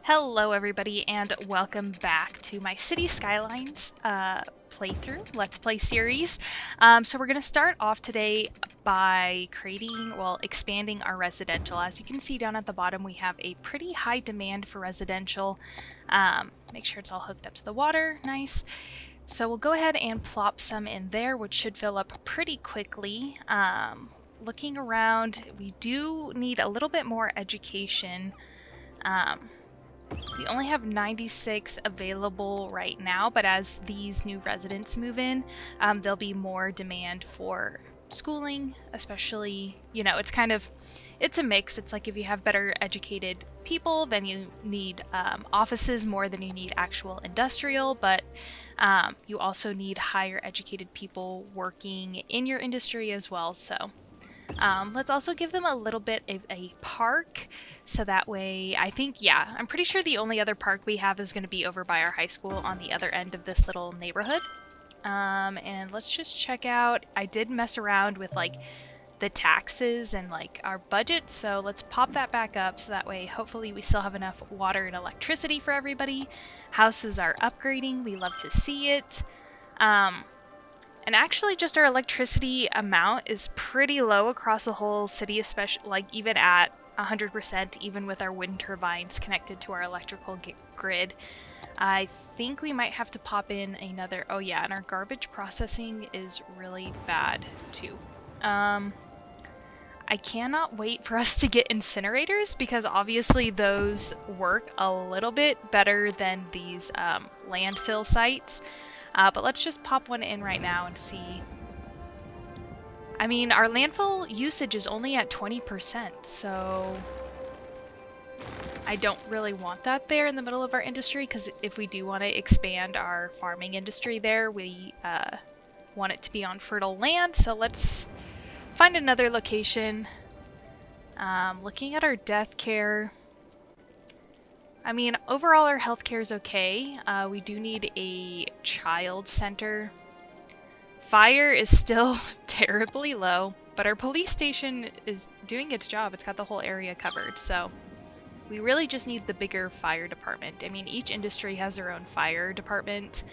Hello everybody and welcome back to my City Skylines playthrough, Let's Play series. So we're going to start off today by expanding our residential. As you can see down at the bottom, we have a pretty high demand for residential. Make sure it's all hooked up to the water, nice. So we'll go ahead and plop some in there, which should fill up pretty quickly. Looking around, we do need a little bit more education. We only have 96 available right now, but as these new residents move in, there'll be more demand for schooling, especially, it's a mix. It's like if you have better educated people, then you need offices more than you need actual industrial, but you also need higher educated people working in your industry as well, so. Let's also give them a little bit of a park, so that way, I'm pretty sure the only other park we have is going to be over by our high school on the other end of this little neighborhood. And let's just check out, I did mess around with the taxes and our budget, so let's pop that back up so that way hopefully we still have enough water and electricity for everybody. Houses are upgrading, we love to see it. And actually just our electricity amount is pretty low across the whole city, especially even at 100%, even with our wind turbines connected to our electrical grid. I think we might have to pop in another, oh yeah, and our garbage processing is really bad too. I cannot wait for us to get incinerators because obviously those work a little bit better than these landfill sites. But let's just pop one in right now and see. I mean, our landfill usage is only at 20%, so I don't really want that there in the middle of our industry, because if we do want to expand our farming industry there, we want it to be on fertile land, so let's find another location. Looking at our death care, I mean, overall our healthcare is okay. We do need a child center. Fire is still terribly low, but our police station is doing its job. It's got the whole area covered, so we really just need the bigger fire department. I mean, each industry has their own fire department,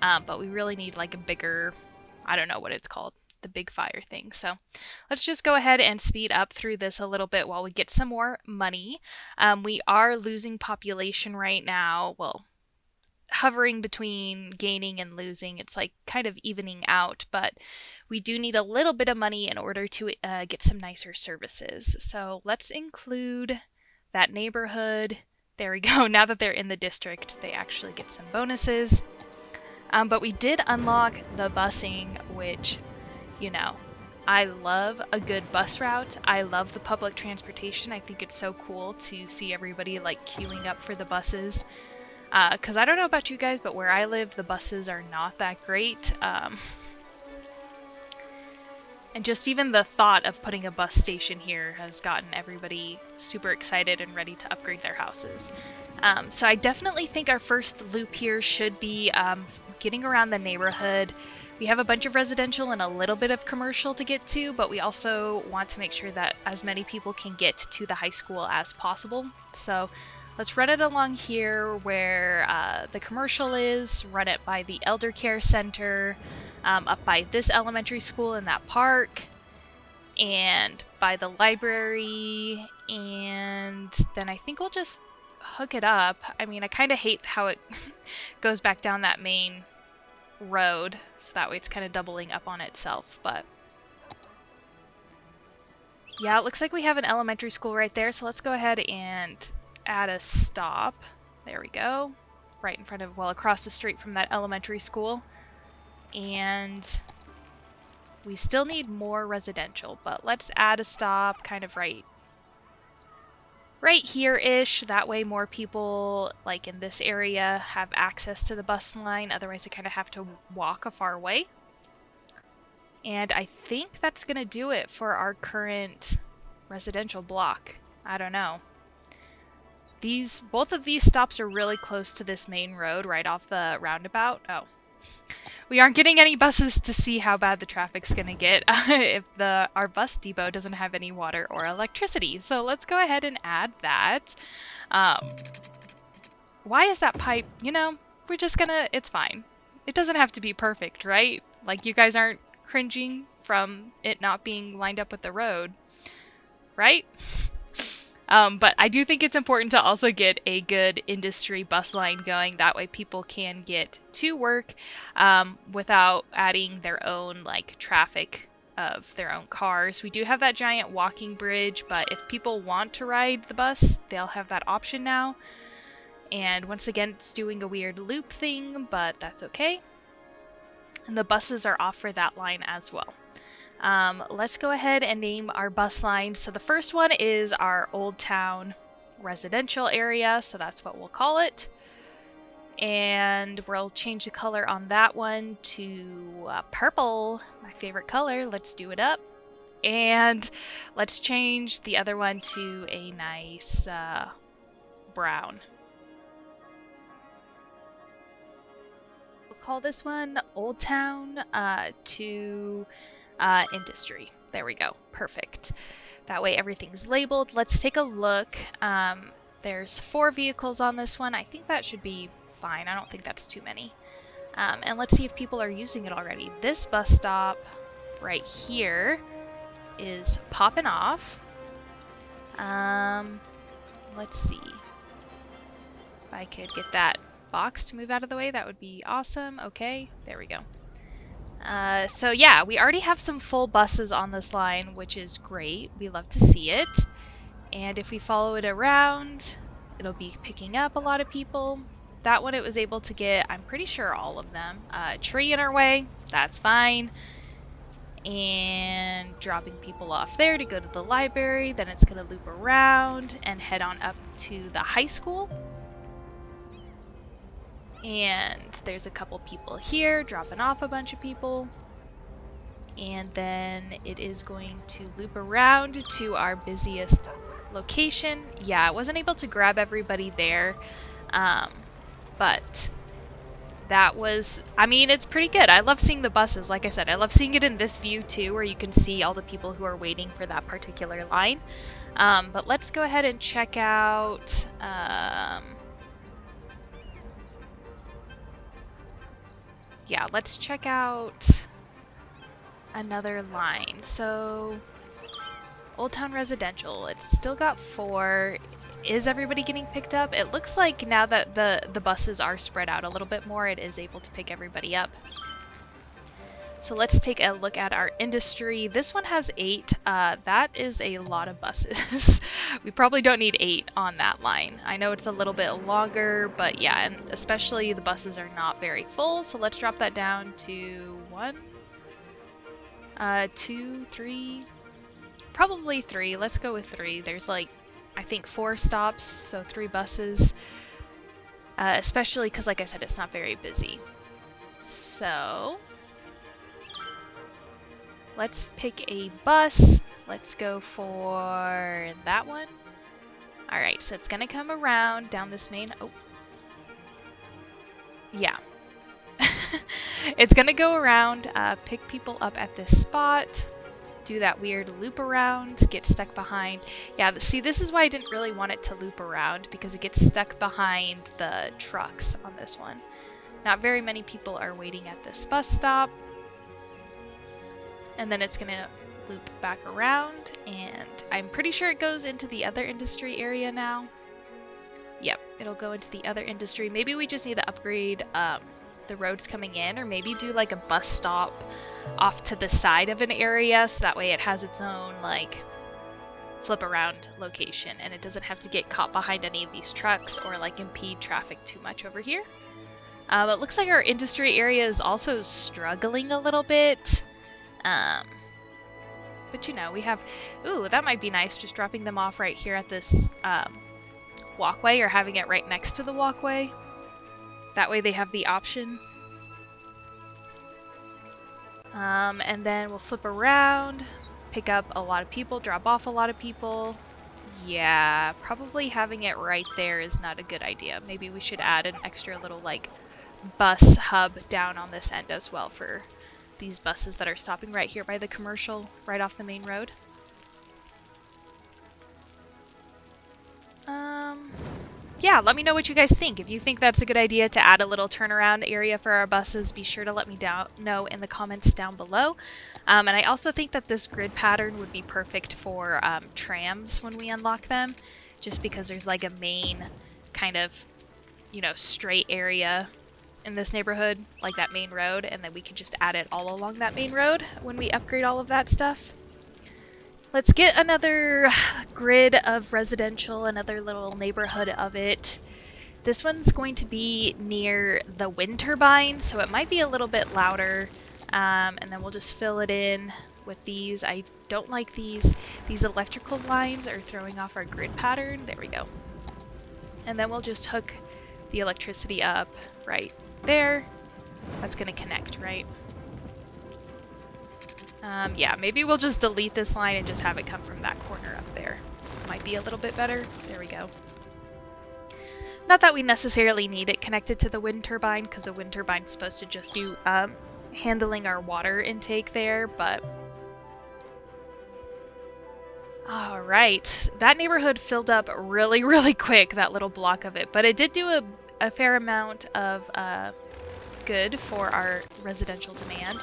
but we really need a bigger, I don't know what it's called, the big fire thing. So let's just go ahead and speed up through this a little bit while we get some more money. We are losing population right now. Well, hovering between gaining and losing. It's kind of evening out, but we do need a little bit of money in order to get some nicer services. So let's include that neighborhood. There we go. Now that they're in the district, they actually get some bonuses. But we did unlock the busing, which, I love a good bus route. I love the public transportation. I think it's so cool to see everybody queuing up for the buses. Because I don't know about you guys, but where I live, the buses are not that great. And just even the thought of putting a bus station here has gotten everybody super excited and ready to upgrade their houses. So I definitely think our first loop here should be getting around the neighborhood. We have a bunch of residential and a little bit of commercial to get to, but we also want to make sure that as many people can get to the high school as possible. So let's run it along here where the commercial is, run it by the elder care center, up by this elementary school in that park, and by the library, and then I think we'll just hook it up. I mean, I kind of hate how it goes back down that main road, so that way it's kind of doubling up on itself, but yeah, it looks like we have an elementary school right there, so let's go ahead and add a stop. There we go. Right in front of, well, across the street from that elementary school. And we still need more residential, but let's add a stop kind of right here-ish. That way more people, in this area, have access to the bus line. Otherwise, they kind of have to walk a far way. And I think that's going to do it for our current residential block. I don't know. Both of these stops are really close to this main road right off the roundabout. Oh. We aren't getting any buses to see how bad the traffic's gonna get if our bus depot doesn't have any water or electricity. So let's go ahead and add that. Why is that pipe, you know, we're just gonna, it's fine. It doesn't have to be perfect, right? Like, you guys aren't cringing from it not being lined up with the road, right? But I do think it's important to also get a good industry bus line going. That way people can get to work without adding their own like traffic of their own cars. We do have that giant walking bridge, but if people want to ride the bus, they'll have that option now. And once again, it's doing a weird loop thing, but that's okay. And the buses are off for that line as well. Let's go ahead and name our bus lines. So the first one is our Old Town residential area, so that's what we'll call it. And we'll change the color on that one to purple, my favorite color. Let's do it up. And let's change the other one to a nice brown. We'll call this one Old Town to industry. There we go. Perfect. That way everything's labeled. Let's take a look. There's 4 vehicles on this one. I think that should be fine. I don't think that's too many. And let's see if people are using it already. This bus stop right here is popping off. Let's see. If I could get that box to move out of the way, that would be awesome. Okay, there we go. So yeah, we already have some full buses on this line, which is great. We love to see it. And if we follow it around, it'll be picking up a lot of people. That one it was able to get, I'm pretty sure all of them. Tree in our way, that's fine. And dropping people off there to go to the library. Then it's going to loop around and head on up to the high school. And there's a couple people here dropping off a bunch of people. And then it is going to loop around to our busiest location. Yeah, I wasn't able to grab everybody there, but that was, I mean, it's pretty good. I love seeing the buses. Like I said, I love seeing it in this view too, where you can see all the people who are waiting for that particular line. But let's go ahead and check out yeah, let's check out another line. So Old Town Residential, it's still got 4. Is everybody getting picked up? It looks like now that the buses are spread out a little bit more, it is able to pick everybody up. So let's take a look at our industry. This one has 8. That is a lot of buses. We probably don't need 8 on that line. I know it's a little bit longer, but yeah, and especially the buses are not very full. So let's drop that down to 1, 2, 3, probably 3. Let's go with 3. There's like, I think 4 stops, so 3 buses. Especially because, like I said, it's not very busy. So let's pick a bus. Let's go for that one. Alright, so it's gonna come around down this main... Oh. Yeah. It's gonna go around, pick people up at this spot, do that weird loop around, get stuck behind... Yeah, see, this is why I didn't really want it to loop around, because it gets stuck behind the trucks on this one. Not very many people are waiting at this bus stop. And then it's gonna loop back around, and I'm pretty sure it goes into the other industry area now. Yep, it'll go into the other industry. Maybe we just need to upgrade the roads coming in, or maybe do like a bus stop off to the side of an area, so that way it has its own like flip around location, and it doesn't have to get caught behind any of these trucks or like impede traffic too much over here. It looks like our industry area is also struggling a little bit. But you know, we have, ooh, that might be nice, just dropping them off right here at this walkway, or having it right next to the walkway. That way they have the option. And then we'll flip around, pick up a lot of people, drop off a lot of people. Yeah, probably having it right there is not a good idea. Maybe we should add an extra little like bus hub down on this end as well for these buses that are stopping right here by the commercial, right off the main road. yeah, let me know what you guys think. If you think that's a good idea to add a little turnaround area for our buses, be sure to let me know in the comments down below. And I also think that this grid pattern would be perfect for trams when we unlock them, just because there's like a main kind of, you know, straight area in this neighborhood, like that main road, and then we can just add it all along that main road when we upgrade all of that stuff. Let's get another grid of residential, another little neighborhood of it. This one's going to be near the wind turbine, so it might be a little bit louder. And then we'll just fill it in with these. I don't like these. These electrical lines are throwing off our grid pattern. There we go. And then we'll just hook the electricity up right there. That's going to connect, right? Yeah, maybe we'll just delete this line and just have it come from that corner up there. Might be a little bit better. There we go. Not that we necessarily need it connected to the wind turbine, because the wind turbine's supposed to just be handling our water intake there, but... Alright, that neighborhood filled up really, really quick, that little block of it, but it did do a fair amount of good for our residential demand.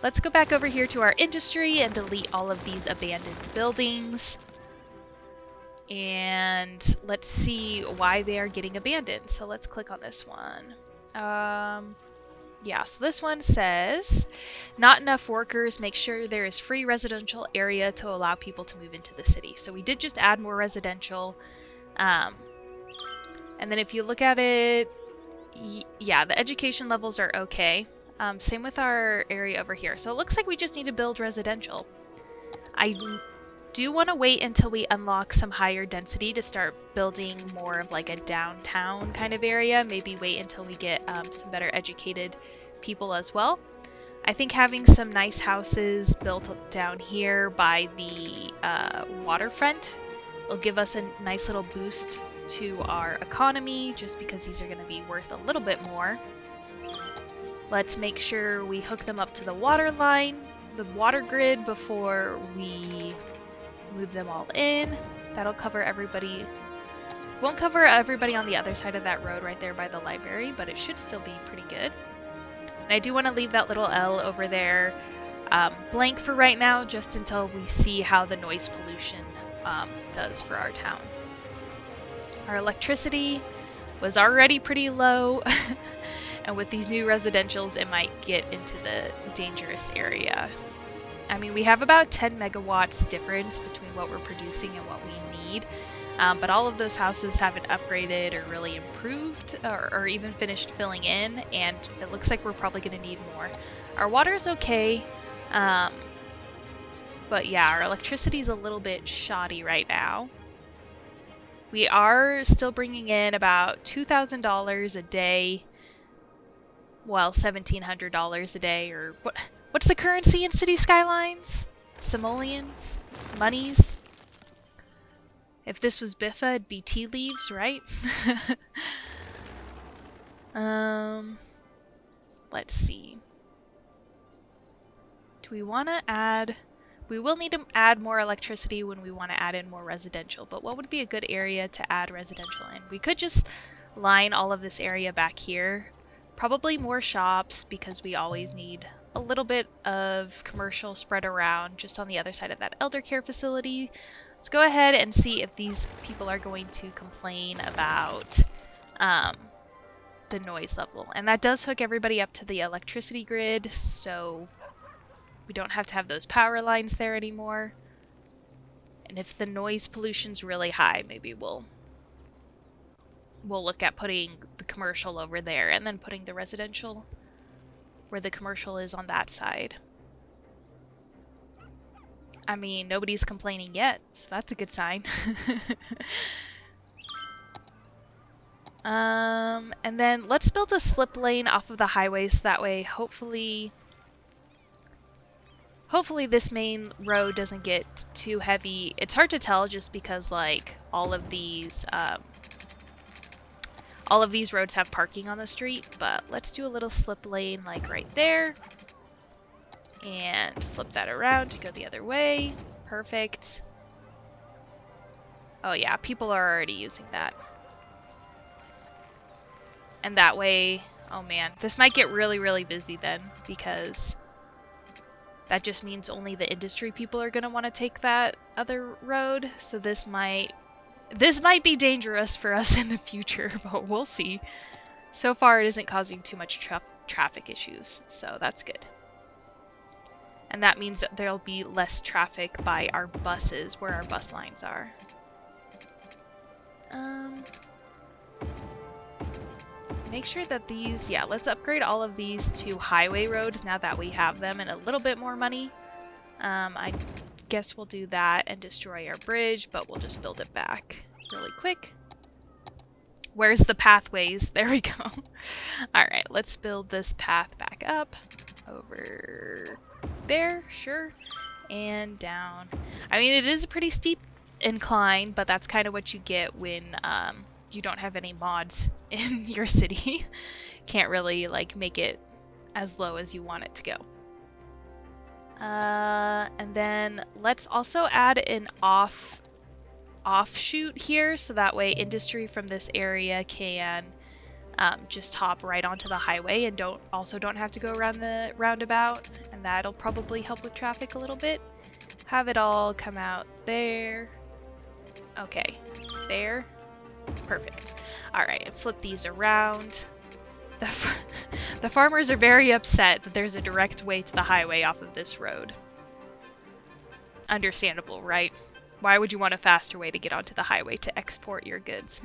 Let's go back over here to our industry and delete all of these abandoned buildings. And let's see why they are getting abandoned. So let's click on this one. Yeah, so this one says, not enough workers, make sure there is free residential area to allow people to move into the city. So we did just add more residential. And then if you look at it, yeah, the education levels are okay. Same with our area over here. So it looks like we just need to build residential. I do want to wait until we unlock some higher density to start building more of like a downtown kind of area. Maybe wait until we get some better educated people as well. I think having some nice houses built down here by the waterfront will give us a nice little boost to our economy, just because these are going to be worth a little bit more. Let's make sure we hook them up to the water line, the water grid, before we move them all in. That'll cover everybody. Won't cover everybody on the other side of that road right there by the library, but it should still be pretty good. And I do want to leave that little L over there blank for right now, just until we see how the noise pollution does for our town. Our electricity was already pretty low. And with these new residentials, it might get into the dangerous area. I mean, we have about 10 megawatts difference between what we're producing and what we need. But all of those houses haven't upgraded or really improved or even finished filling in. And it looks like we're probably going to need more. Our water's okay. But yeah, our electricity's a little bit shoddy right now. We are still bringing in about $2,000 a day. Well, $1,700 a day, or what's the currency in City Skylines? Simoleons? Monies? If this was Biffa, it'd be tea leaves, right? Let's see. Do we want to add... We will need to add more electricity when we want to add in more residential, but what would be a good area to add residential in? We could just line all of this area back here. Probably more shops, because we always need a little bit of commercial spread around just on the other side of that elder care facility. Let's go ahead and see if these people are going to complain about the noise level. And that does hook everybody up to the electricity grid, so we don't have to have those power lines there anymore. And if the noise pollution's really high, maybe we'll look at putting the commercial over there and then putting the residential where the commercial is on that side. I mean, nobody's complaining yet, so that's a good sign. And then let's build a slip lane off of the highway, so that way hopefully this main road doesn't get too heavy. It's hard to tell just because like all of these roads have parking on the street, but let's do a little slip lane like right there. And flip that around to go the other way. Perfect. Oh yeah, people are already using that. And that way, oh man, this might get really, really busy then, because that just means only the industry people are going to want to take that other road. So this might be dangerous for us in the future, but we'll see. So far, it isn't causing too much traffic issues, so that's good. And that means that there'll be less traffic by our buses, where our bus lines are. Make sure that these, yeah, let's upgrade all of these to highway roads now that we have them and a little bit more money. I guess we'll do that and destroy our bridge, but we'll just build it back really quick. Where's the pathways? There we go. Alright, let's build this path back up. Over there, sure. And down. I mean, it is a pretty steep incline, but that's kind of what you get when you don't have any mods in your city. Can't really like make it as low as you want it to go. And then let's also add an offshoot here, so that way industry from this area can just hop right onto the highway and don't have to go around the roundabout, and that'll probably help with traffic a little bit. Have it all come out there. Okay, there. Perfect. Alright, and flip these around. The farmers are very upset that there's a direct way to the highway off of this road. Understandable, right? Why would you want a faster way to get onto the highway to export your goods?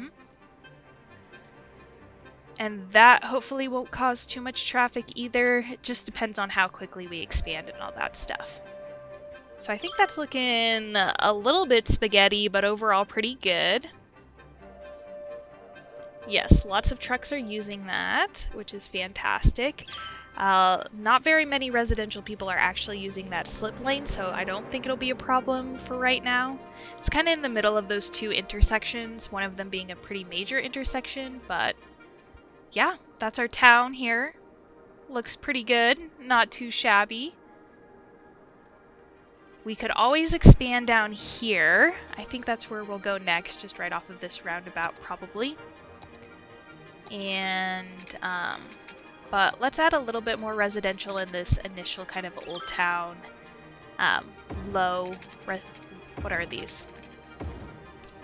And that hopefully won't cause too much traffic either. It just depends on how quickly we expand and all that stuff. So I think that's looking a little bit spaghetti, but overall pretty good. Yes, lots of trucks are using that, which is fantastic. Not very many residential people are actually using that slip lane, so I don't think it'll be a problem for right now. It's kind of in the middle of those two intersections, one of them being a pretty major intersection, but yeah, that's our town here. Looks pretty good, not too shabby. We could always expand down here. I think that's where we'll go next, just right off of this roundabout probably. And, but let's add a little bit more residential in this initial kind of old town, what are these?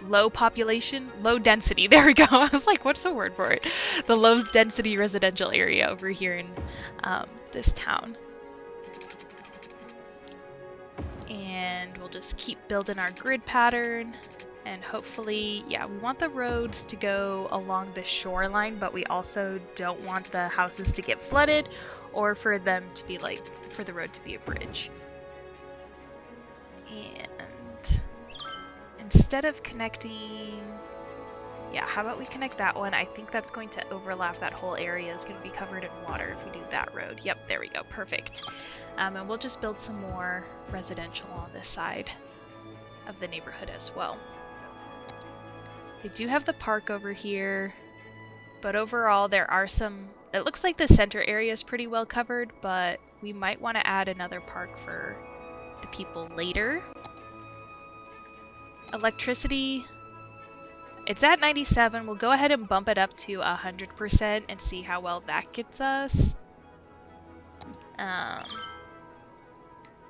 Low population? Low density, there we go. I was like, what's the word for it? The low density residential area over here in this town. And we'll just keep building our grid pattern. And hopefully, yeah, we want the roads to go along the shoreline, but we also don't want the houses to get flooded or for them to be like, for the road to be a bridge. And instead of connecting, yeah, how about we connect that one? I think that's going to overlap. That whole area is going to be covered in water if we do that road. Yep, there we go, perfect. And we'll just build some more residential on this side of the neighborhood as well. They do have the park over here, but overall there are some, it looks like the center area is pretty well covered, but we might want to add another park for the people later. Electricity, it's at 97. We'll go ahead and bump it up to 100% and see how well that gets us.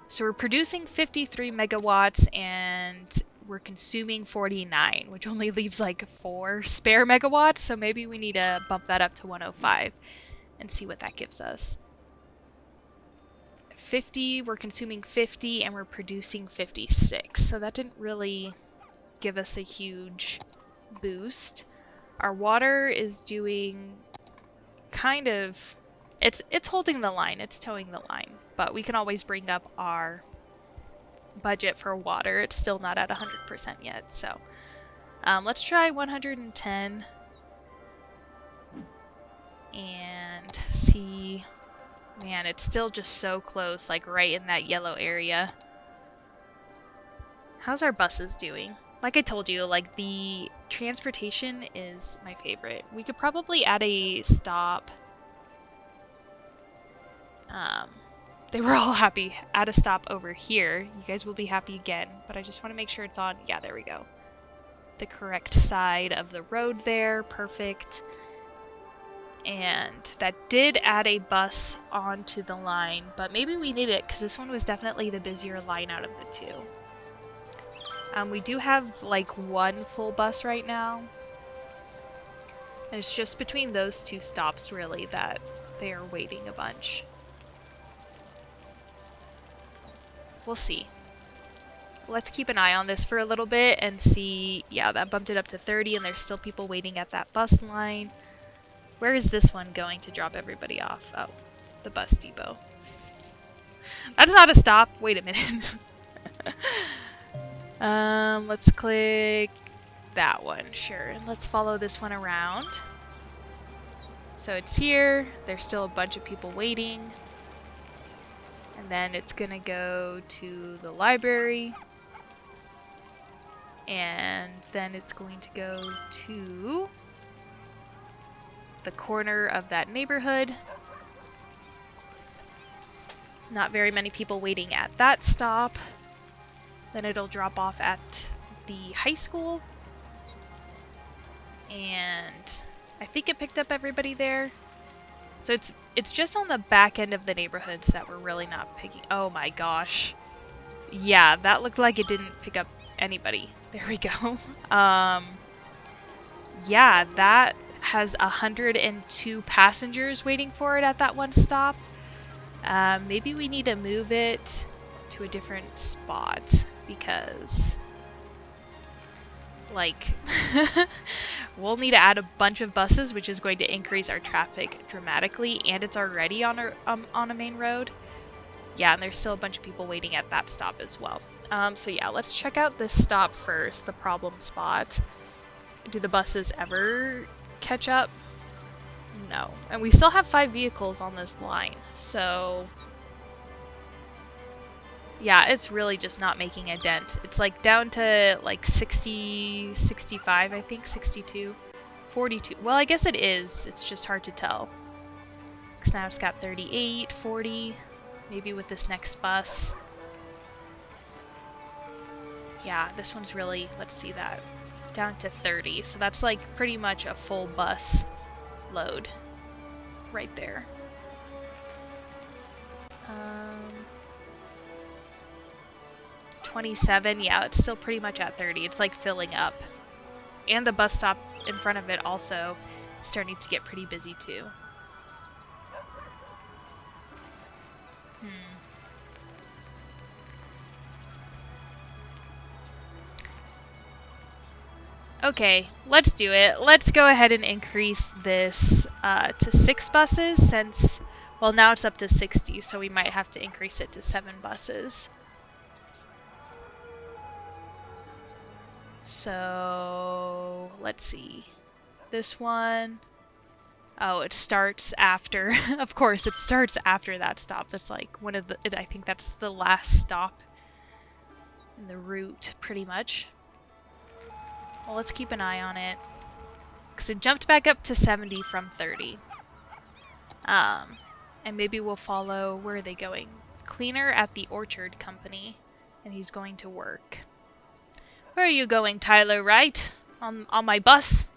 So we're producing 53 megawatts and we're consuming 49, which only leaves like 4 spare megawatts, so maybe we need to bump that up to 105 and see what that gives us. 50, we're consuming 50 and we're producing 56, so that didn't really give us a huge boost. Our water is doing kind of, it's holding the line, it's towing the line, but we can always bring up our budget for water. It's still not at 100% yet, so let's try 110 and see. Man, it's still just so close, like right in that yellow area. How's our buses doing? Like I told you, like the transportation is my favorite. We could probably add a stop. They were all happy. Add a stop over here. You guys will be happy again, but I just want to make sure it's on. Yeah, there we go. The correct side of the road there. Perfect. And that did add a bus onto the line, but maybe we need it because this one was definitely the busier line out of the two. We do have like one full bus right now. And it's just between those two stops really that they are waiting a bunch. We'll see. Let's keep an eye on this for a little bit and see. Yeah, that bumped it up to 30 and there's still people waiting at that bus line. Where is this one going to drop everybody off? Oh, the bus depot. That's not a stop. Wait a minute. Let's click that one. Sure. And let's follow this one around. So it's here. There's still a bunch of people waiting. And then it's gonna go to the library. And then it's going to go to the corner of that neighborhood. Not very many people waiting at that stop. Then it'll drop off at the high school. And I think it picked up everybody there. So it's just on the back end of the neighborhoods that we're really not picking. Oh my gosh. Yeah, that looked like it didn't pick up anybody. There we go. Yeah, that has 102 passengers waiting for it at that one stop. Maybe we need to move it to a different spot because, like, we'll need to add a bunch of buses, which is going to increase our traffic dramatically, and it's already on a main road. Yeah, and there's still a bunch of people waiting at that stop as well. So yeah, let's check out this stop first, the problem spot. Do the buses ever catch up? No. And we still have 5 vehicles on this line, so yeah, it's really just not making a dent. It's like down to like 60, 65, I think, 62, 42. Well, I guess it is. It's just hard to tell. Because now it's got 38, 40, maybe with this next bus. Yeah, this one's really, let's see that, down to 30. So that's like pretty much a full bus load right there. 27, yeah, it's still pretty much at 30. It's like filling up. And the bus stop in front of it also is starting to get pretty busy too. Okay, let's do it. Let's go ahead and increase this to 6 buses since, well, now it's up to 60, so we might have to increase it to 7 buses. So, let's see. This one, oh, it starts after, of course, it starts after that stop. That's like one of the, I think that's the last stop in the route, pretty much. Well, let's keep an eye on it. Because it jumped back up to 70 from 30. And maybe we'll follow, where are they going? Cleaner at the Orchard Company. And he's going to work. Where are you going, Tyler, right? On my bus?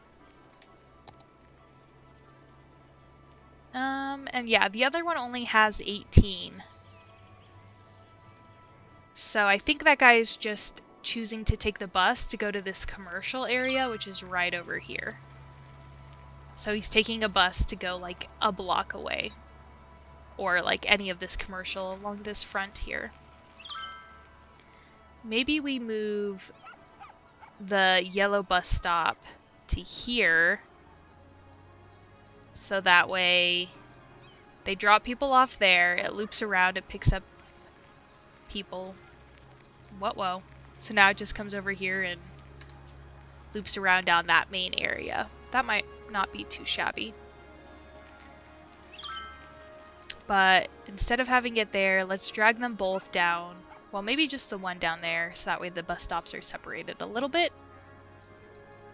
And yeah, the other one only has 18. So I think that guy is just choosing to take the bus to go to this commercial area, which is right over here. So he's taking a bus to go like a block away. Or like any of this commercial along this front here. Maybe we move the yellow bus stop to here. So that way they drop people off there, it loops around, it picks up people. Whoa. So now it just comes over here and loops around down that main area. That might not be too shabby. But instead of having it there, let's drag them both down. Well, maybe just the one down there, so that way the bus stops are separated a little bit.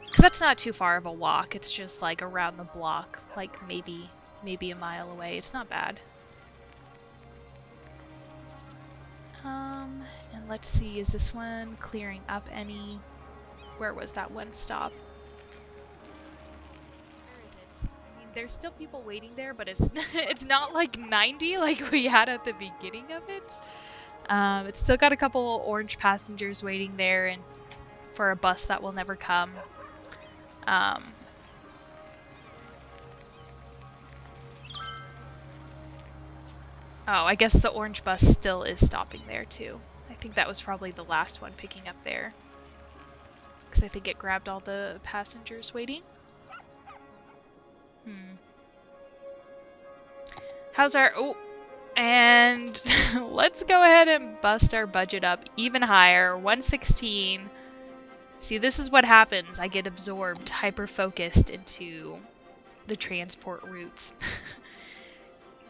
Because that's not too far of a walk. It's just like around the block, like maybe a mile away. It's not bad. And let's see, is this one clearing up any? Where was that one stop? Where is it? I mean, there's still people waiting there, but it's it's not like 90 like we had at the beginning of it. It's still got a couple orange passengers waiting there, and for a bus that will never come. Oh, I guess the orange bus still is stopping there too. I think that was probably the last one picking up there, because I think it grabbed all the passengers waiting. How's our... Oh, and let's go ahead and bust our budget up even higher. 116. See, this is what happens. I get absorbed, hyper-focused into the transport routes.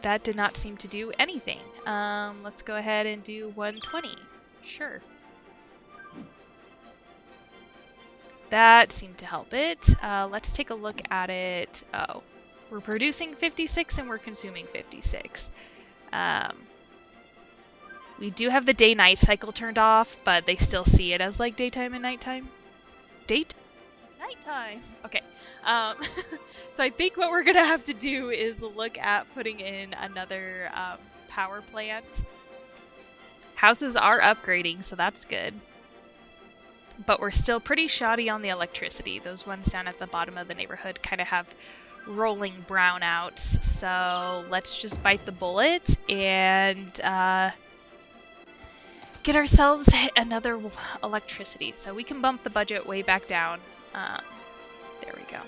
That did not seem to do anything. Let's go ahead and do 120. Sure. That seemed to help it. Let's take a look at it. Oh, we're producing 56 and we're consuming 56. We do have the day-night cycle turned off, but they still see it as like daytime and nighttime. Nighttime. Okay. So I think what we're gonna have to do is look at putting in another power plant. Houses are upgrading, so that's good. But we're still pretty shoddy on the electricity. Those ones down at the bottom of the neighborhood kind of have rolling brownouts. So let's just bite the bullet and get ourselves another electricity. So we can bump the budget way back down. There we go.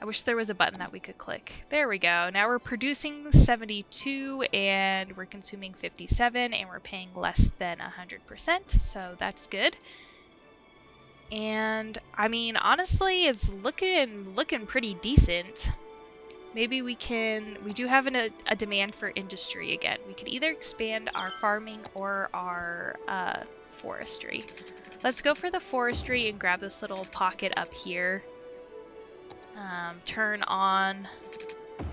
I wish there was a button that we could click. There we go. Now we're producing 72 and we're consuming 57 and we're paying less than 100%. So that's good. And I mean, honestly, it's looking pretty decent. Maybe we do have a demand for industry again. We could either expand our farming or our forestry. Let's go for the forestry and grab this little pocket up here. Turn on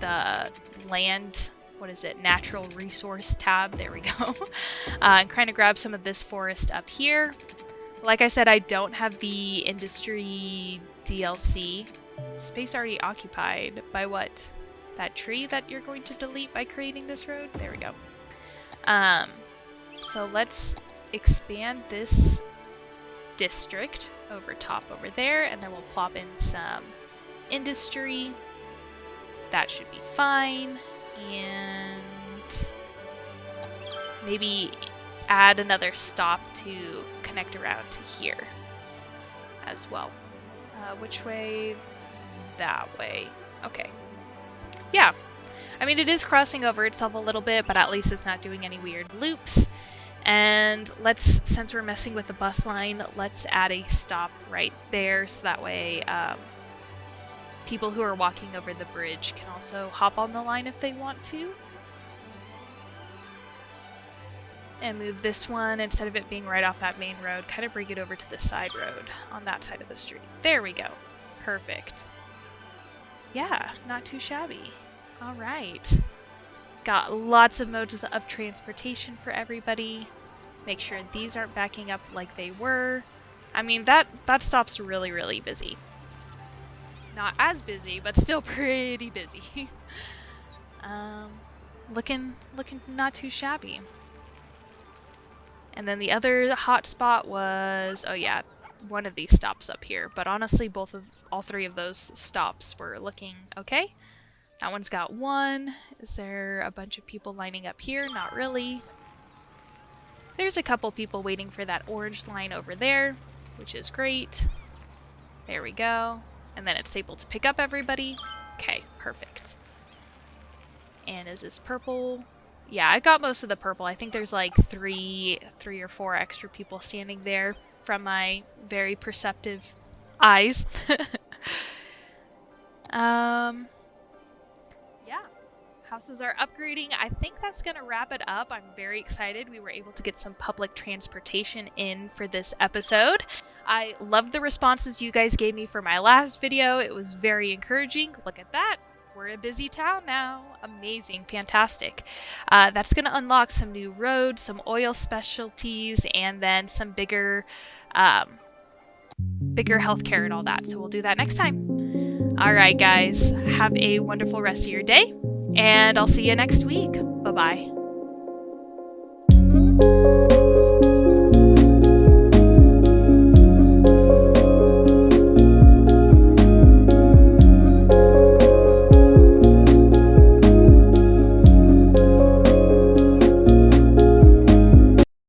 the land, what is it, natural resource tab, there we go. And kind of grab some of this forest up here. Like I said, I don't have the industry DLC. Space already occupied by what? That tree that you're going to delete by creating this road? There we go. So let's expand this district over top over there, and then we'll plop in some industry. That should be fine. And maybe add another stop to connect around to here as well. Which way? That way. Okay. Yeah. I mean, it is crossing over itself a little bit, but at least it's not doing any weird loops. And since we're messing with the bus line, let's add a stop right there, so that way people who are walking over the bridge can also hop on the line if they want to. And move this one, instead of it being right off that main road, kind of bring it over to the side road on that side of the street. There we go. Perfect. Yeah, not too shabby. All right. Got lots of modes of transportation for everybody. Make sure these aren't backing up like they were. I mean, that stop's really, really busy. Not as busy, but still pretty busy. Looking not too shabby. And then the other hot spot was, oh yeah, one of these stops up here. But honestly, all three of those stops were looking okay. That one's got one. Is there a bunch of people lining up here? Not really. There's a couple people waiting for that orange line over there, which is great. There we go. And then it's able to pick up everybody. Okay, perfect. And is this purple? Yeah, I got most of the purple. I think there's like three or four extra people standing there from my very perceptive eyes. Yeah, houses are upgrading. I think that's gonna wrap it up. I'm very excited. We were able to get some public transportation in for this episode. I loved the responses you guys gave me for my last video. It was very encouraging. Look at that. We're a busy town now. Amazing. Fantastic. That's going to unlock some new roads, some oil specialties, and then some bigger healthcare and all that. So we'll do that next time. Alright, guys, have a wonderful rest of your day, and I'll see you next week. Bye bye.